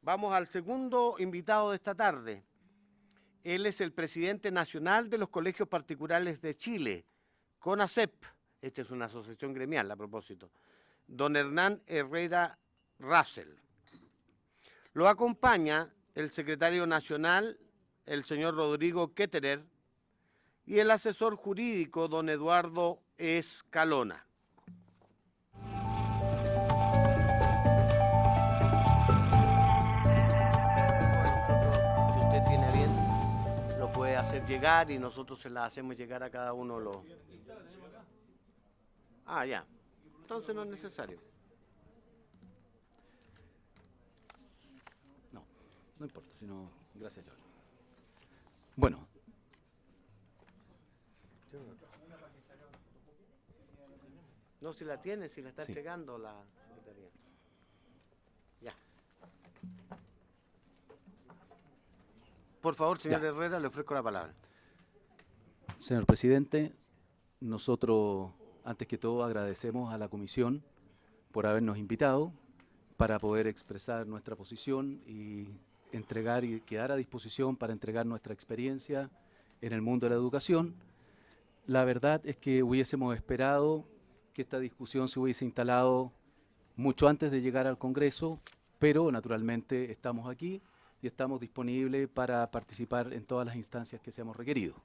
Vamos al segundo invitado de esta tarde. Él es el presidente nacional de los colegios particulares de Chile, CONACEP. Esta es una asociación gremial, a propósito. Don Hernán Herrera Russell. Lo acompaña el secretario nacional, el señor Rodrigo Ketterer, y el asesor jurídico, don Eduardo Escalona. Si usted tiene bien, lo puede hacer llegar y nosotros se la hacemos llegar a cada uno los... Ah, ya. Entonces no es necesario. No importa, sino... Gracias, George. Bueno. No, si la tiene, si la está Sí. entregando la secretaría. Ya. Por favor, señor Ya. Herrera, le ofrezco la palabra. Señor presidente, nosotros, antes que todo, agradecemos a la comisión por habernos invitado para poder expresar nuestra posición y entregar y quedar a disposición para entregar nuestra experiencia en el mundo de la educación. La verdad es que hubiésemos esperado que esta discusión se hubiese instalado mucho antes de llegar al Congreso, pero naturalmente estamos aquí y estamos disponibles para participar en todas las instancias que seamos requeridos.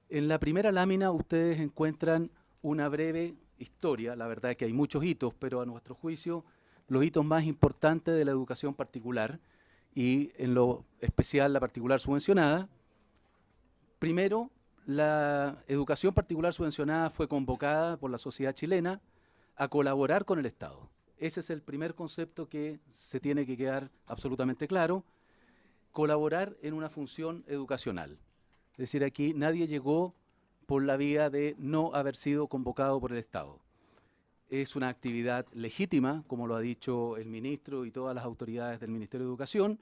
En la primera lámina ustedes encuentran una breve historia, la verdad es que hay muchos hitos, pero a nuestro juicio los hitos más importantes de la educación particular y en lo especial la particular subvencionada. Primero, la educación particular subvencionada fue convocada por la sociedad chilena a colaborar con el Estado. Ese es el primer concepto que se tiene que quedar absolutamente claro, colaborar en una función educacional. Es decir, aquí nadie llegó por la vía de no haber sido convocado por el Estado. Es una actividad legítima, como lo ha dicho el ministro y todas las autoridades del Ministerio de Educación,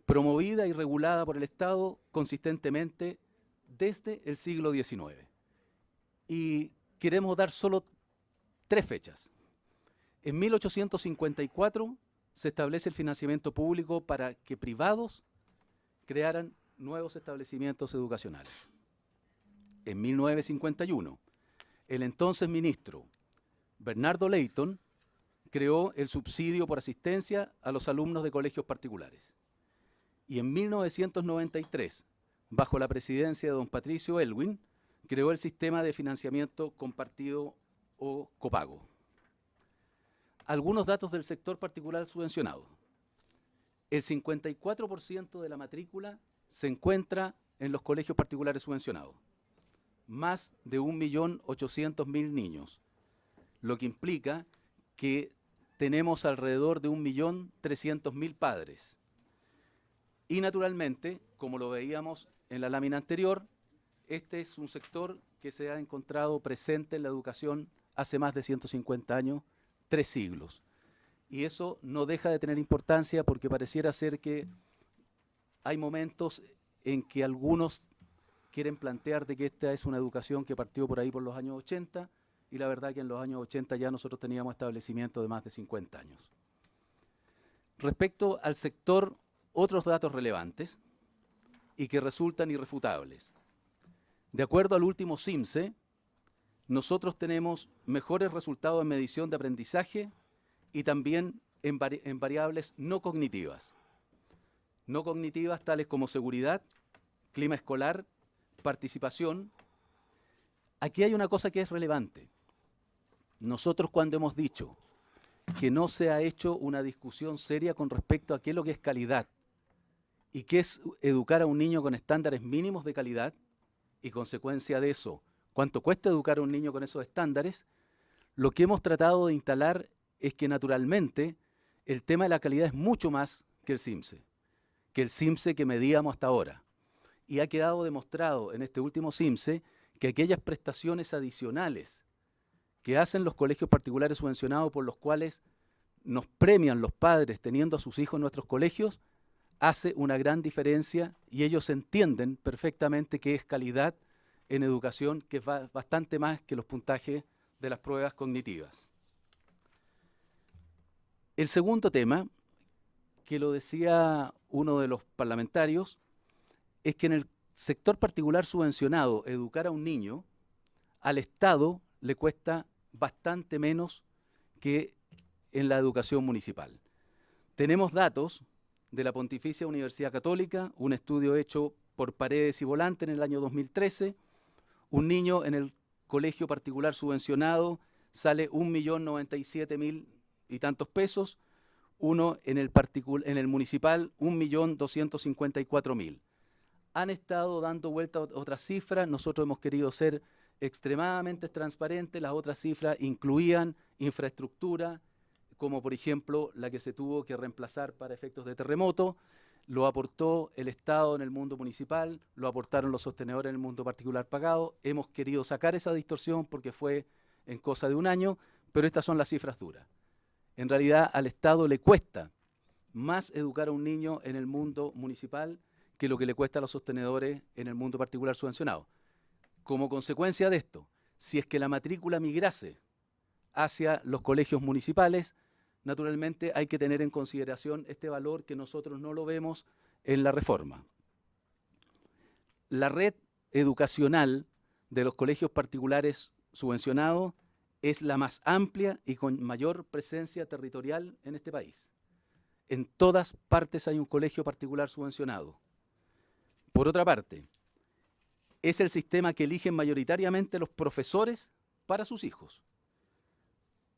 promovida y regulada por el Estado consistentemente desde el siglo XIX. Y queremos dar solo 3 fechas. En 1854 se establece el financiamiento público para que privados crearan nuevos establecimientos educacionales. En 1951, el entonces ministro Bernardo Leyton creó el subsidio por asistencia a los alumnos de colegios particulares. Y en 1993, bajo la presidencia de don Patricio Elwin, creó el sistema de financiamiento compartido o copago. Algunos datos del sector particular subvencionado. El 54% de la matrícula se encuentra en los colegios particulares subvencionados. Más de 1.800.000 niños, lo que implica que tenemos alrededor de 1.300.000 padres. Y naturalmente, como lo veíamos en la lámina anterior, este es un sector que se ha encontrado presente en la educación hace más de 150 años, 3 siglos. Y eso no deja de tener importancia porque pareciera ser que hay momentos en que algunos quieren plantear de que esta es una educación que partió por ahí por los años 80, y la verdad que en los años 80 ya nosotros teníamos establecimientos de más de 50 años. Respecto al sector, otros datos relevantes y que resultan irrefutables. De acuerdo al último CIMSE, nosotros tenemos mejores resultados en medición de aprendizaje y también en variables no cognitivas. No cognitivas tales como seguridad, clima escolar, participación. Aquí hay una cosa que es relevante. Nosotros cuando hemos dicho que no se ha hecho una discusión seria con respecto a qué es lo que es calidad y qué es educar a un niño con estándares mínimos de calidad y consecuencia de eso, cuánto cuesta educar a un niño con esos estándares, lo que hemos tratado de instalar es que naturalmente el tema de la calidad es mucho más que el CIMSE que medíamos hasta ahora. Y ha quedado demostrado en este último CIMSE que aquellas prestaciones adicionales que hacen los colegios particulares subvencionados por los cuales nos premian los padres teniendo a sus hijos en nuestros colegios, hace una gran diferencia y ellos entienden perfectamente qué es calidad en educación, que es bastante más que los puntajes de las pruebas cognitivas. El segundo tema que lo decía uno de los parlamentarios, es que en el sector particular subvencionado, educar a un niño, al Estado le cuesta bastante menos que en la educación municipal. Tenemos datos de la Pontificia Universidad Católica, un estudio hecho por Paredes y Volante en el año 2013. Un niño en el colegio particular subvencionado sale 1.097.000 y tantos pesos, uno en el municipal 1.254.000. Han estado dando vuelta a otras cifras, nosotros hemos querido ser extremadamente transparentes, las otras cifras incluían infraestructura, como por ejemplo la que se tuvo que reemplazar para efectos de terremoto, lo aportó el Estado en el mundo municipal, lo aportaron los sostenedores en el mundo particular pagado. Hemos querido sacar esa distorsión porque fue en cosa de un año, pero estas son las cifras duras. En realidad al Estado le cuesta más educar a un niño en el mundo municipal que lo que le cuesta a los sostenedores en el mundo particular subvencionado. Como consecuencia de esto, si es que la matrícula migrase hacia los colegios municipales, naturalmente hay que tener en consideración este valor que nosotros no lo vemos en la reforma. La red educacional de los colegios particulares subvencionados es la más amplia y con mayor presencia territorial en este país. En todas partes hay un colegio particular subvencionado. Por otra parte, es el sistema que eligen mayoritariamente los profesores para sus hijos.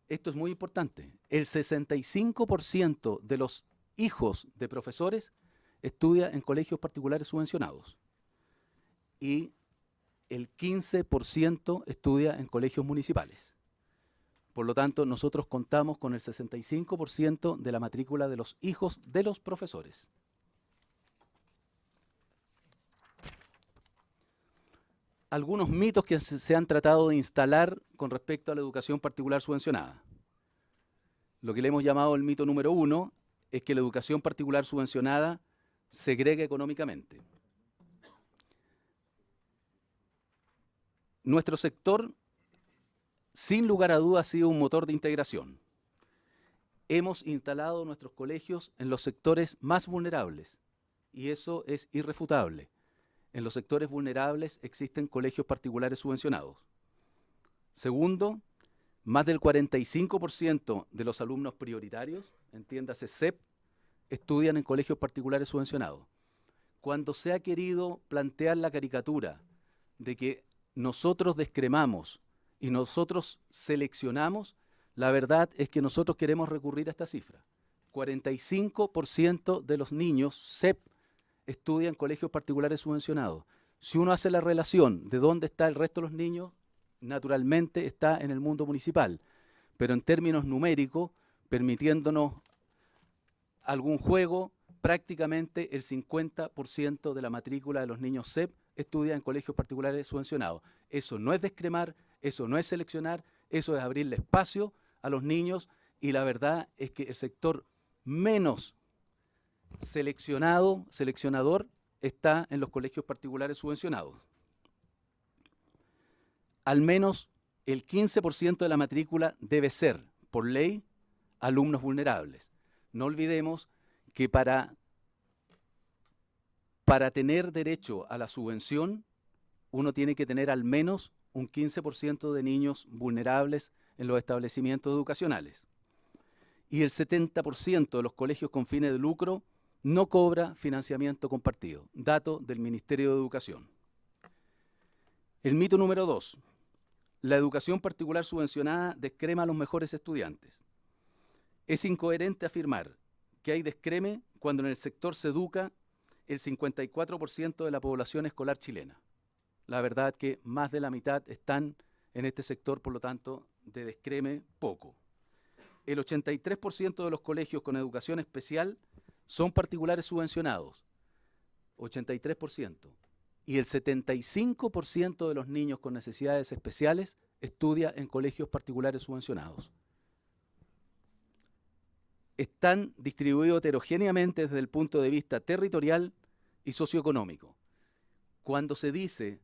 Esto es muy importante. El 65% de los hijos de profesores estudia en colegios particulares subvencionados y el 15% estudia en colegios municipales. Por lo tanto, nosotros contamos con el 65% de la matrícula de los hijos de los profesores. Algunos mitos que se han tratado de instalar con respecto a la educación particular subvencionada. Lo que le hemos llamado el mito número 1 es que la educación particular subvencionada segrega económicamente. Nuestro sector, sin lugar a dudas, ha sido un motor de integración. Hemos instalado nuestros colegios en los sectores más vulnerables y eso es irrefutable. En los sectores vulnerables existen colegios particulares subvencionados. Segundo, más del 45% de los alumnos prioritarios, entiéndase CEP, estudian en colegios particulares subvencionados. Cuando se ha querido plantear la caricatura de que nosotros descremamos y nosotros seleccionamos, la verdad es que nosotros queremos recurrir a esta cifra. 45% de los niños CEP estudian en colegios particulares subvencionados. Si uno hace la relación de dónde está el resto de los niños, naturalmente está en el mundo municipal, pero en términos numéricos, permitiéndonos algún juego, prácticamente el 50% de la matrícula de los niños CEP estudia en colegios particulares subvencionados. Eso no es descremar, eso no es seleccionar, eso es abrirle espacio a los niños y la verdad es que el sector menos seleccionador está en los colegios particulares subvencionados. Al menos el 15% de la matrícula debe ser, por ley, alumnos vulnerables. No olvidemos que para tener derecho a la subvención, uno tiene que tener al menos un 15% de niños vulnerables en los establecimientos educacionales. Y el 70% de los colegios con fines de lucro no cobra financiamiento compartido, dato del Ministerio de Educación. El mito número 2. La educación particular subvencionada descrema a los mejores estudiantes. Es incoherente afirmar que hay descreme cuando en el sector se educa el 54% de la población escolar chilena. La verdad que más de la mitad están en este sector, por lo tanto, de descreme poco. El 83% de los colegios con educación especial son particulares subvencionados, 83%. Y el 75% de los niños con necesidades especiales estudia en colegios particulares subvencionados. Están distribuidos heterogéneamente desde el punto de vista territorial y socioeconómico. Cuando se dice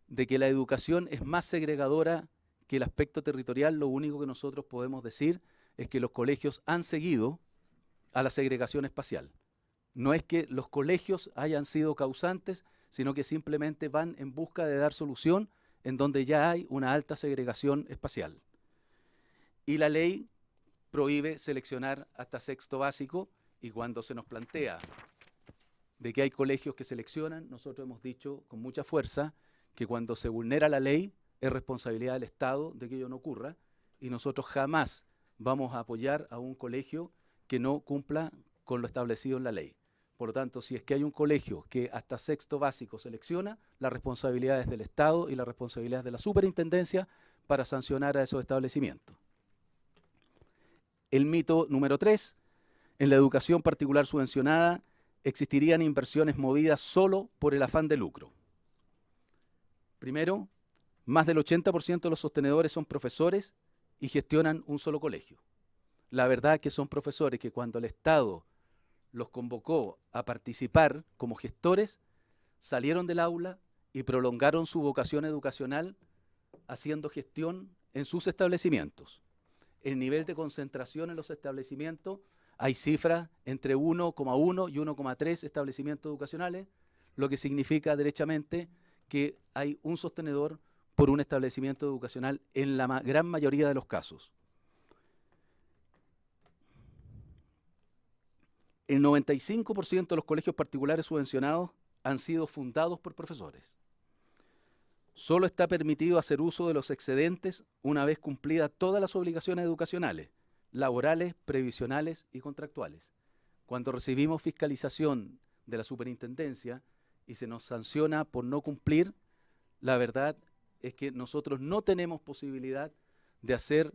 de que la educación es más segregadora que el aspecto territorial, lo único que nosotros podemos decir es que los colegios han seguido a la segregación espacial. No es que los colegios hayan sido causantes, sino que simplemente van en busca de dar solución en donde ya hay una alta segregación espacial. Y la ley prohíbe seleccionar hasta sexto básico, y cuando se nos plantea de que hay colegios que seleccionan, nosotros hemos dicho con mucha fuerza que cuando se vulnera la ley es responsabilidad del Estado de que ello no ocurra, y nosotros jamás vamos a apoyar a un colegio que no cumpla con lo establecido en la ley. Por lo tanto, si es que hay un colegio que hasta sexto básico selecciona, la responsabilidad es del Estado y la responsabilidad es de la superintendencia para sancionar a esos establecimientos. El mito número 3, en la educación particular subvencionada existirían inversiones movidas solo por el afán de lucro. Primero, más del 80% de los sostenedores son profesores y gestionan un solo colegio. La verdad es que son profesores que cuando el Estado los convocó a participar como gestores, salieron del aula y prolongaron su vocación educacional haciendo gestión en sus establecimientos. El nivel de concentración en los establecimientos, hay cifras entre 1,1 y 1,3 establecimientos educacionales, lo que significa derechamente que hay un sostenedor por un establecimiento educacional en la gran mayoría de los casos. El 95% de los colegios particulares subvencionados han sido fundados por profesores. Solo está permitido hacer uso de los excedentes una vez cumplidas todas las obligaciones educacionales, laborales, previsionales y contractuales. Cuando recibimos fiscalización de la superintendencia y se nos sanciona por no cumplir, la verdad es que nosotros no tenemos posibilidad de hacer,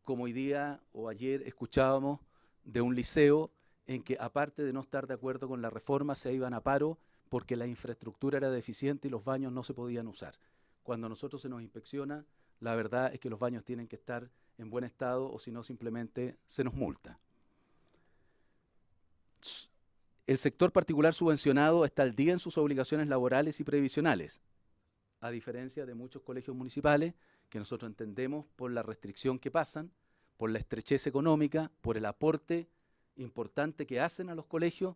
como hoy día o ayer escuchábamos, de un liceo en que, aparte de no estar de acuerdo con la reforma, se iban a paro porque la infraestructura era deficiente y los baños no se podían usar. Cuando a nosotros se nos inspecciona, la verdad es que los baños tienen que estar en buen estado o si no simplemente se nos multa. El sector particular subvencionado está al día en sus obligaciones laborales y previsionales, a diferencia de muchos colegios municipales que nosotros entendemos por la restricción que pasan, por la estrechez económica, por el aporte importante que hacen a los colegios,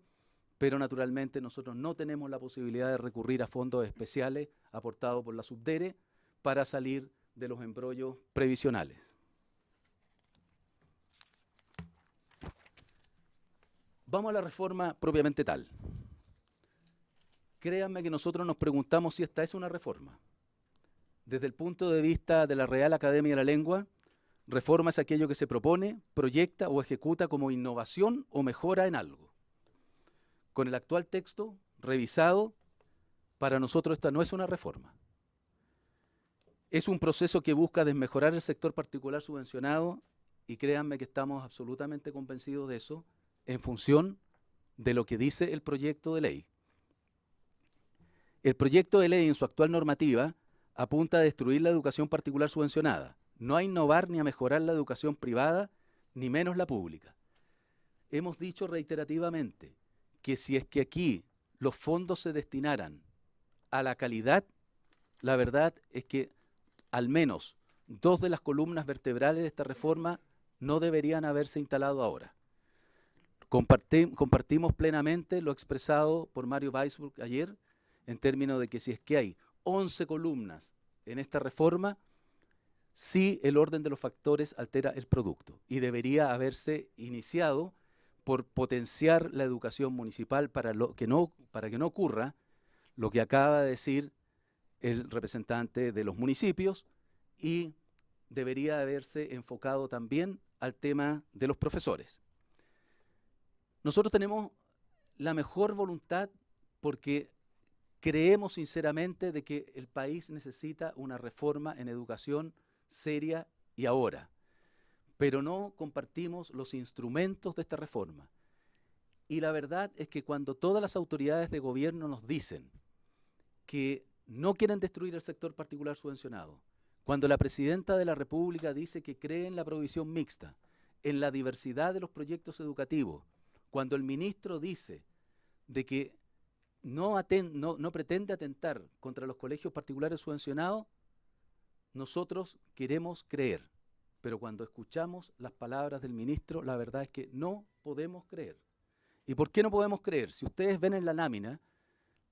pero naturalmente nosotros no tenemos la posibilidad de recurrir a fondos especiales aportados por la Subdere para salir de los embrollos previsionales. Vamos a la reforma propiamente tal. Créanme que nosotros nos preguntamos si esta es una reforma. Desde el punto de vista de la Real Academia de la Lengua, reforma es aquello que se propone, proyecta o ejecuta como innovación o mejora en algo. Con el actual texto revisado, para nosotros esta no es una reforma. Es un proceso que busca desmejorar el sector particular subvencionado y créanme que estamos absolutamente convencidos de eso en función de lo que dice el proyecto de ley. El proyecto de ley en su actual normativa apunta a destruir la educación particular subvencionada, no a innovar ni a mejorar la educación privada, ni menos la pública. Hemos dicho reiterativamente que si es que aquí los fondos se destinaran a la calidad, la verdad es que al menos 2 de las columnas vertebrales de esta reforma no deberían haberse instalado ahora. Compartimos plenamente lo expresado por Mario Weisburg ayer, en términos de que si es que hay 11 columnas en esta reforma, sí el orden de los factores altera el producto y debería haberse iniciado por potenciar la educación municipal para que no ocurra lo que acaba de decir el representante de los municipios, y debería haberse enfocado también al tema de los profesores. Nosotros tenemos la mejor voluntad porque creemos sinceramente de que el país necesita una reforma en educación seria y ahora, pero no compartimos los instrumentos de esta reforma. Y la verdad es que cuando todas las autoridades de gobierno nos dicen que no quieren destruir el sector particular subvencionado, cuando la Presidenta de la República dice que cree en la provisión mixta, en la diversidad de los proyectos educativos, cuando el ministro dice de que no pretende atentar contra los colegios particulares subvencionados, nosotros queremos creer, pero cuando escuchamos las palabras del ministro, la verdad es que no podemos creer. ¿Y por qué no podemos creer? Si ustedes ven en la lámina,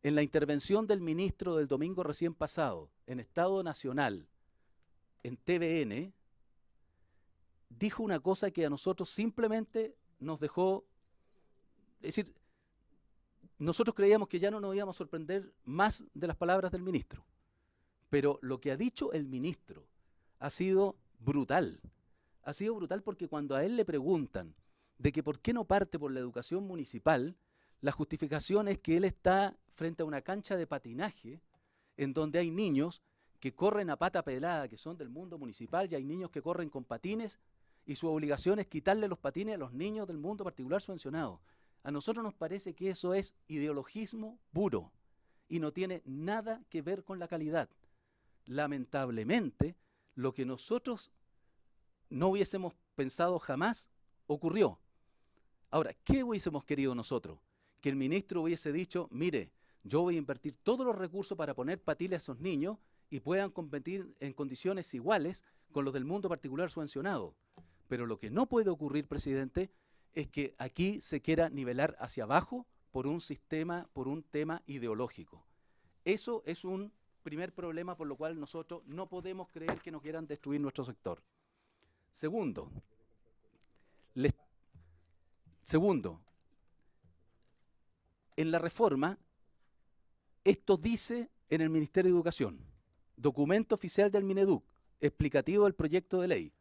en la intervención del ministro del domingo recién pasado, en Estado Nacional, en TVN, dijo una cosa que a nosotros simplemente nos dejó, es decir, nosotros creíamos que ya no nos íbamos a sorprender más de las palabras del ministro, pero lo que ha dicho el ministro ha sido brutal. Ha sido brutal porque cuando a él le preguntan de que por qué no parte por la educación municipal, la justificación es que él está frente a una cancha de patinaje en donde hay niños que corren a pata pelada, que son del mundo municipal, y hay niños que corren con patines, y su obligación es quitarle los patines a los niños del mundo particular subvencionado. A nosotros nos parece que eso es ideologismo puro y no tiene nada que ver con la calidad. Lamentablemente, lo que nosotros no hubiésemos pensado jamás ocurrió. Ahora, ¿qué hubiésemos querido nosotros? Que el ministro hubiese dicho, mire, yo voy a invertir todos los recursos para poner patines a esos niños y puedan competir en condiciones iguales con los del mundo particular subvencionado. Pero lo que no puede ocurrir, presidente, es que aquí se quiera nivelar hacia abajo por un sistema, por un tema ideológico. Eso es un primer problema por lo cual nosotros no podemos creer que nos quieran destruir nuestro sector. Segundo, en la reforma, esto dice en el Ministerio de Educación, documento oficial del Mineduc, explicativo del proyecto de ley.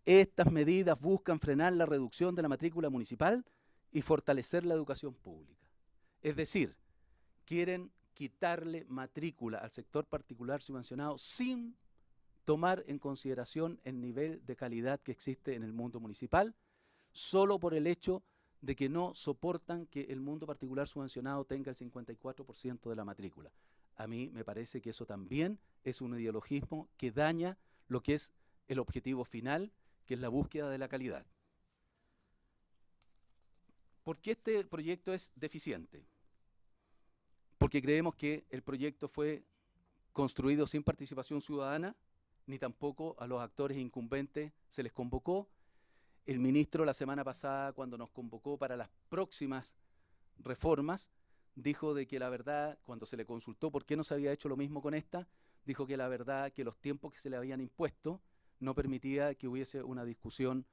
Estas medidas buscan frenar la reducción de la matrícula municipal y fortalecer la educación pública. Es decir, quieren quitarle matrícula al sector particular subvencionado sin tomar en consideración el nivel de calidad que existe en el mundo municipal, solo por el hecho de que no soportan que el mundo particular subvencionado tenga el 54% de la matrícula. A mí me parece que eso también es un ideologismo que daña lo que es el objetivo final, que es la búsqueda de la calidad. ¿Por qué este proyecto es deficiente? Porque creemos que el proyecto fue construido sin participación ciudadana, ni tampoco a los actores incumbentes se les convocó. El ministro la semana pasada, cuando nos convocó para las próximas reformas, dijo de que la verdad, cuando se le consultó por qué no se había hecho lo mismo con esta, dijo que la verdad que los tiempos que se le habían impuesto no permitía que hubiese una discusión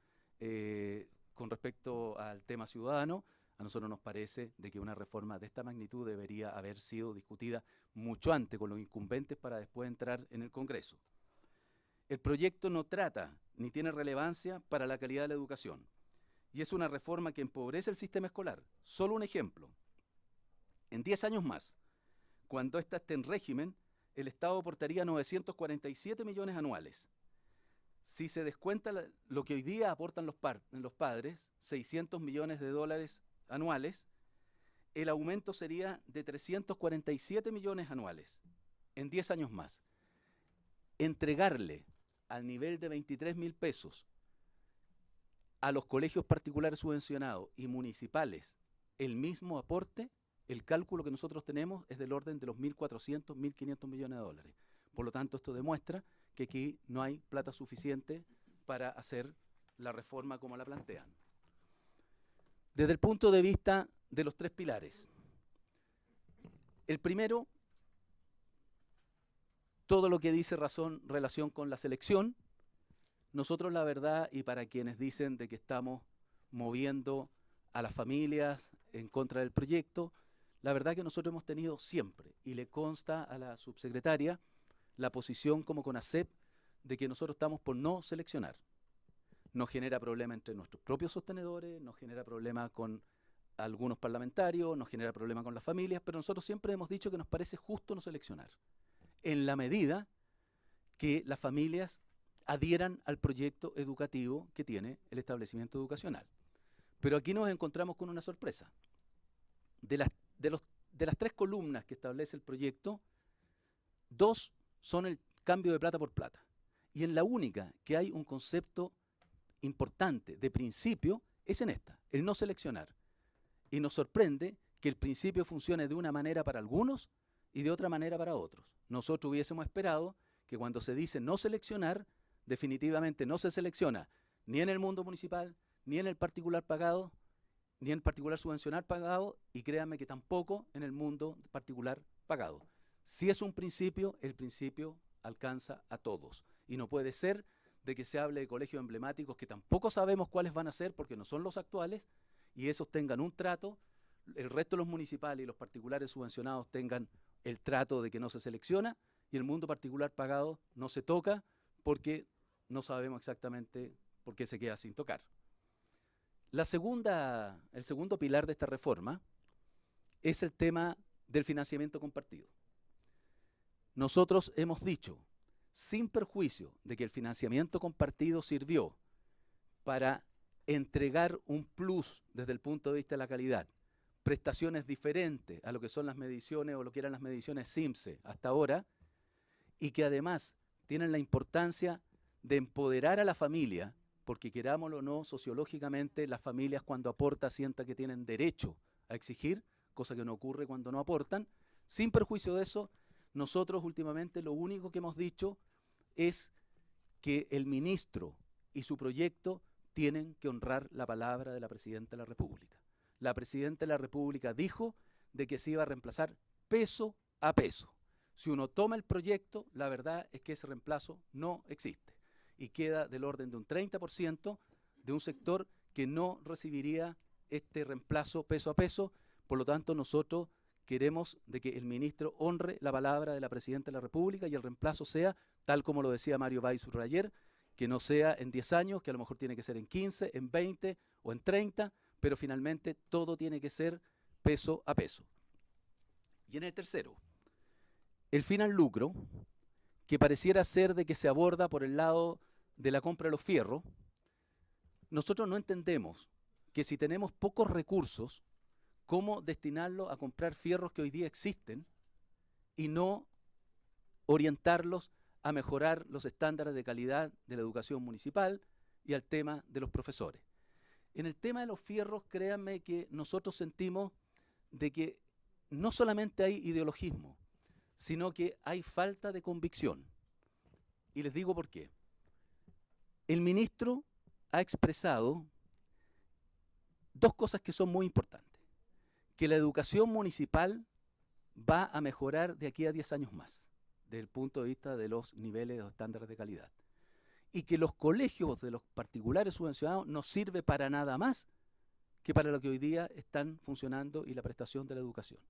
con respecto al tema ciudadano. A nosotros nos parece de que una reforma de esta magnitud debería haber sido discutida mucho antes con los incumbentes para después entrar en el Congreso. El proyecto no trata ni tiene relevancia para la calidad de la educación y es una reforma que empobrece el sistema escolar. Solo un ejemplo. En 10 años más, cuando ésta esté en régimen, el Estado aportaría 947 millones anuales. Si se descuenta lo que hoy día aportan los padres, 600 millones de dólares anuales, el aumento sería de 347 millones anuales en 10 años más. Entregarle al nivel de 23.000 pesos a los colegios particulares subvencionados y municipales el mismo aporte, el cálculo que nosotros tenemos es del orden de los 1.400, 1.500 millones de dólares. Por lo tanto, esto demuestra que aquí no hay plata suficiente para hacer la reforma como la plantean. Desde el punto de vista de los tres pilares, el primero, todo lo que dice relación con la selección. Nosotros la verdad, y para quienes dicen de que estamos moviendo a las familias en contra del proyecto, la verdad que nosotros hemos tenido siempre, y le consta a la subsecretaria, la posición como CONASEP de que nosotros estamos por no seleccionar. Nos genera problema entre nuestros propios sostenedores, nos genera problema con algunos parlamentarios, nos genera problema con las familias, pero nosotros siempre hemos dicho que nos parece justo no seleccionar, en la medida que las familias adhieran al proyecto educativo que tiene el establecimiento educacional. Pero aquí nos encontramos con una sorpresa. De las 3 columnas que establece el proyecto, 2 son el cambio de plata por plata. Y en la única que hay un concepto importante de principio es en esta, el no seleccionar. Y nos sorprende que el principio funcione de una manera para algunos y de otra manera para otros. Nosotros hubiésemos esperado que cuando se dice no seleccionar, definitivamente no se selecciona ni en el mundo municipal, ni en el particular pagado, ni en particular subvencional pagado, y créanme que tampoco en el mundo particular pagado. Si es un principio, el principio alcanza a todos. Y no puede ser de que se hable de colegios emblemáticos que tampoco sabemos cuáles van a ser porque no son los actuales, y esos tengan un trato, el resto de los municipales y los particulares subvencionados tengan el trato de que no se selecciona, y el mundo particular pagado no se toca porque no sabemos exactamente por qué se queda sin tocar. El segundo pilar de esta reforma es el tema del financiamiento compartido. Nosotros hemos dicho, sin perjuicio de que el financiamiento compartido sirvió para entregar un plus desde el punto de vista de la calidad, prestaciones diferentes a lo que son las mediciones o lo que eran las mediciones CIMSE hasta ahora, y que además tienen la importancia de empoderar a la familia, porque querámoslo o no, sociológicamente las familias cuando aportan sientan que tienen derecho a exigir, cosa que no ocurre cuando no aportan. Sin perjuicio de eso, nosotros últimamente lo único que hemos dicho es que el ministro y su proyecto tienen que honrar la palabra de la Presidenta de la República. La Presidenta de la República dijo de que se iba a reemplazar peso a peso. Si uno toma el proyecto, la verdad es que ese reemplazo no existe y queda del orden de un 30% de un sector que no recibiría este reemplazo peso a peso. Por lo tanto, nosotros queremos de que el ministro honre la palabra de la Presidenta de la República y el reemplazo sea, tal como lo decía Mario Weissbrot ayer, que no sea en 10 años, que a lo mejor tiene que ser en 15, en 20 o en 30, pero finalmente todo tiene que ser peso a peso. Y en el tercero, el fin al lucro, que pareciera ser de que se aborda por el lado de la compra de los fierros. Nosotros no entendemos que si tenemos pocos recursos, cómo destinarlo a comprar fierros que hoy día existen y no orientarlos a mejorar los estándares de calidad de la educación municipal y al tema de los profesores. En el tema de los fierros, créanme que nosotros sentimos de que no solamente hay ideologismo, sino que hay falta de convicción. Y les digo por qué. El ministro ha expresado dos cosas que son muy importantes. Que la educación municipal va a mejorar de aquí a 10 años más, desde el punto de vista de los niveles de los estándares de calidad. Y que los colegios de los particulares subvencionados no sirve para nada más que para lo que hoy día están funcionando y la prestación de la educación.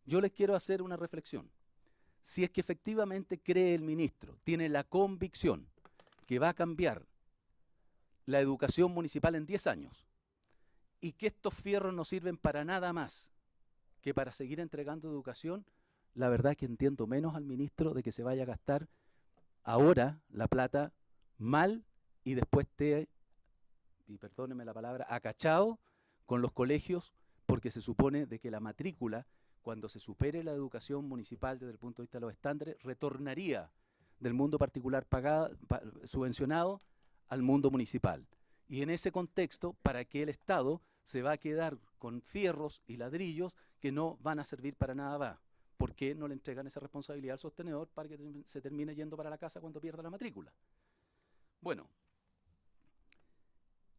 Yo les quiero hacer una reflexión. Si es que efectivamente cree el ministro, tiene la convicción que va a cambiar la educación municipal en 10 años y que estos fierros no sirven para nada más que para seguir entregando educación, la verdad es que entiendo menos al ministro de que se vaya a gastar ahora la plata mal y después y perdónenme la palabra, acachado con los colegios, porque se supone de que la matrícula, cuando se supere la educación municipal desde el punto de vista de los estándares, retornaría del mundo particular subvencionado al mundo municipal. Y en ese contexto, ¿para qué el Estado se va a quedar con fierros y ladrillos que no van a servir para nada más? ¿Por qué no le entregan esa responsabilidad al sostenedor para que se termine yendo para la casa cuando pierda la matrícula? Bueno,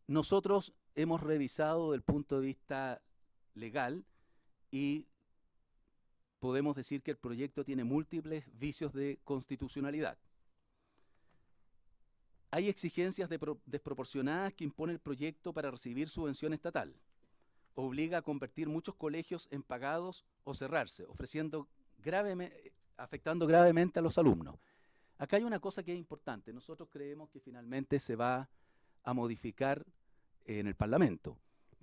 nosotros hemos revisado desde el punto de vista legal y podemos decir que el proyecto tiene múltiples vicios de constitucionalidad. Hay exigencias desproporcionadas que impone el proyecto para recibir subvención estatal. Obliga a convertir muchos colegios en pagados o cerrarse, afectando gravemente a los alumnos. Acá hay una cosa que es importante. Nosotros creemos que finalmente se va a modificar en el Parlamento.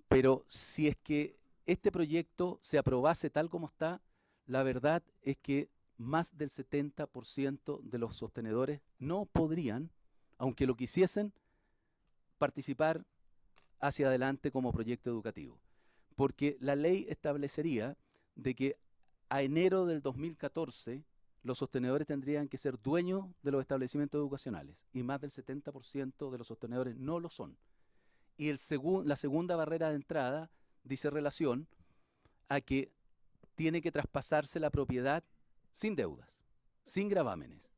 Pero si es que este proyecto se aprobase tal como está, la verdad es que más del 70% de los sostenedores no podrían, aunque lo quisiesen, participar hacia adelante como proyecto educativo. Porque la ley establecería de que a enero del 2014 los sostenedores tendrían que ser dueños de los establecimientos educacionales y más del 70% de los sostenedores no lo son. Y la segunda barrera de entrada dice relación a que tiene que traspasarse la propiedad sin deudas, sin gravámenes.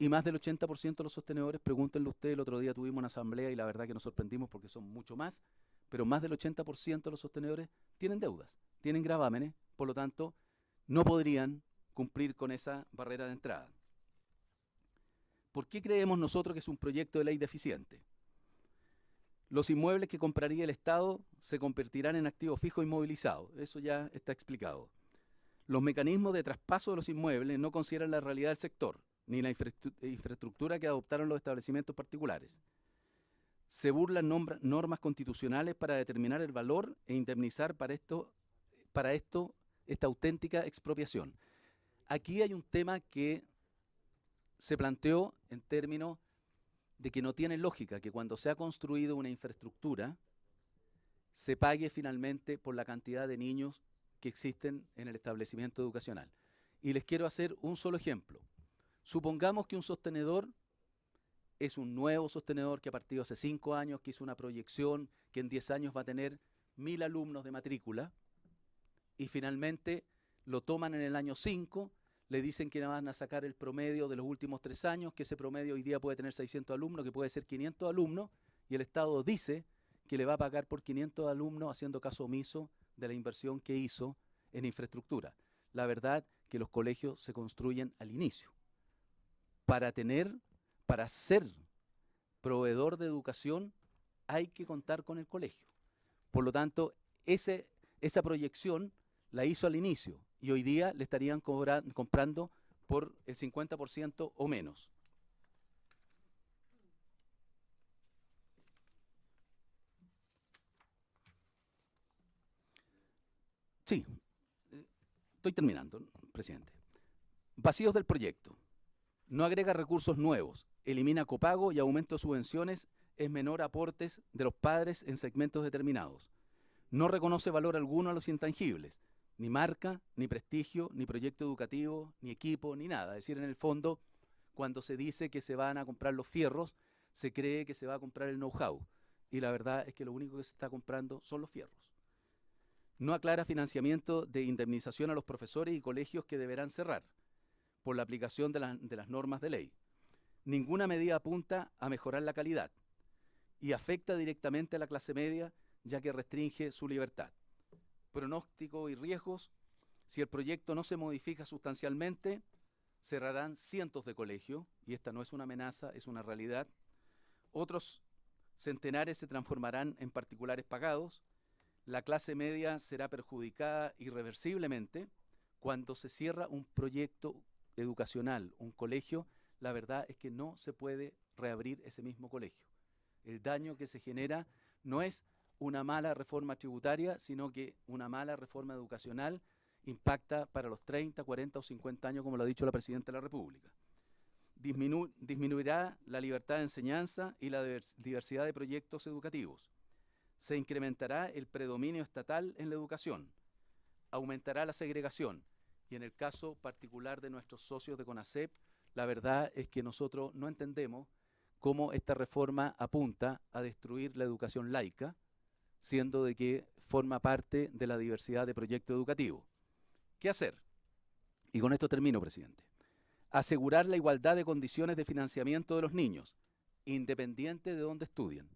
y más del 80% de los sostenedores, pregúntenle ustedes, el otro día tuvimos una asamblea y la verdad que nos sorprendimos porque son mucho más, pero más del 80% de los sostenedores tienen deudas, tienen gravámenes, por lo tanto, no podrían cumplir con esa barrera de entrada. ¿Por qué creemos nosotros que es un proyecto de ley deficiente? Los inmuebles que compraría el Estado se convertirán en activos fijos inmovilizados, eso ya está explicado. Los mecanismos de traspaso de los inmuebles no consideran la realidad del sector, ni la infraestructura que adoptaron los establecimientos particulares. Se burlan normas constitucionales para determinar el valor e indemnizar para esta auténtica expropiación. Aquí hay un tema que se planteó en términos de que no tiene lógica que cuando se ha construido una infraestructura se pague finalmente por la cantidad de niños que existen en el establecimiento educacional. Y les quiero hacer un solo ejemplo. Supongamos que un sostenedor es un nuevo sostenedor que ha partido hace 5 años, que hizo una proyección que en 10 años va a tener 1000 alumnos de matrícula y finalmente lo toman en el año 5, le dicen que van a sacar el promedio de los últimos 3 años, que ese promedio hoy día puede tener 600 alumnos, que puede ser 500 alumnos, y el Estado dice que le va a pagar por 500 alumnos haciendo caso omiso de la inversión que hizo en infraestructura. La verdad que los colegios se construyen al inicio. Para ser proveedor de educación hay que contar con el colegio. Por lo tanto, esa proyección la hizo al inicio y hoy día le estarían comprando por el 50% o menos. Sí, estoy terminando, presidente. Vacíos del proyecto. No agrega recursos nuevos, elimina copago y aumento de subvenciones, es menor aportes de los padres en segmentos determinados. No reconoce valor alguno a los intangibles, ni marca, ni prestigio, ni proyecto educativo, ni equipo, ni nada. Es decir, en el fondo, cuando se dice que se van a comprar los fierros, se cree que se va a comprar el know-how. Y la verdad es que lo único que se está comprando son los fierros. No aclara financiamiento de indemnización a los profesores y colegios que deberán cerrar por la aplicación de las normas de ley. Ninguna medida apunta a mejorar la calidad y afecta directamente a la clase media, ya que restringe su libertad. Pronóstico y riesgos: si el proyecto no se modifica sustancialmente, cerrarán cientos de colegios, y esta no es una amenaza, es una realidad. Otros centenares se transformarán en particulares pagados. La clase media será perjudicada irreversiblemente. Cuando se cierra un proyecto educacional, un colegio, la verdad es que no se puede reabrir ese mismo colegio. El daño que se genera no es una mala reforma tributaria, sino que una mala reforma educacional impacta para los 30, 40 o 50 años, como lo ha dicho la Presidenta de la República. Disminuirá la libertad de enseñanza y la diversidad de proyectos educativos. Se incrementará el predominio estatal en la educación. Aumentará la segregación. Y en el caso particular de nuestros socios de CONACEP, la verdad es que nosotros no entendemos cómo esta reforma apunta a destruir la educación laica, siendo de que forma parte de la diversidad de proyectos educativos. ¿Qué hacer? Y con esto termino, presidente. Asegurar la igualdad de condiciones de financiamiento de los niños, independiente de dónde estudien.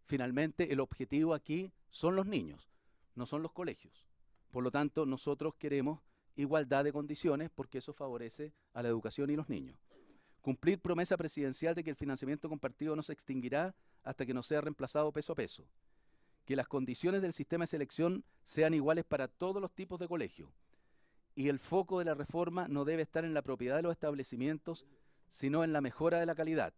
Finalmente, el objetivo aquí son los niños, no son los colegios. Por lo tanto, nosotros queremos igualdad de condiciones porque eso favorece a la educación y los niños. Cumplir promesa presidencial de que el financiamiento compartido no se extinguirá hasta que no sea reemplazado peso a peso. Que las condiciones del sistema de selección sean iguales para todos los tipos de colegios. Y el foco de la reforma no debe estar en la propiedad de los establecimientos, sino en la mejora de la calidad.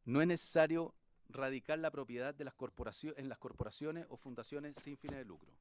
No es necesario radicar la propiedad de las corporaciones o fundaciones sin fines de lucro.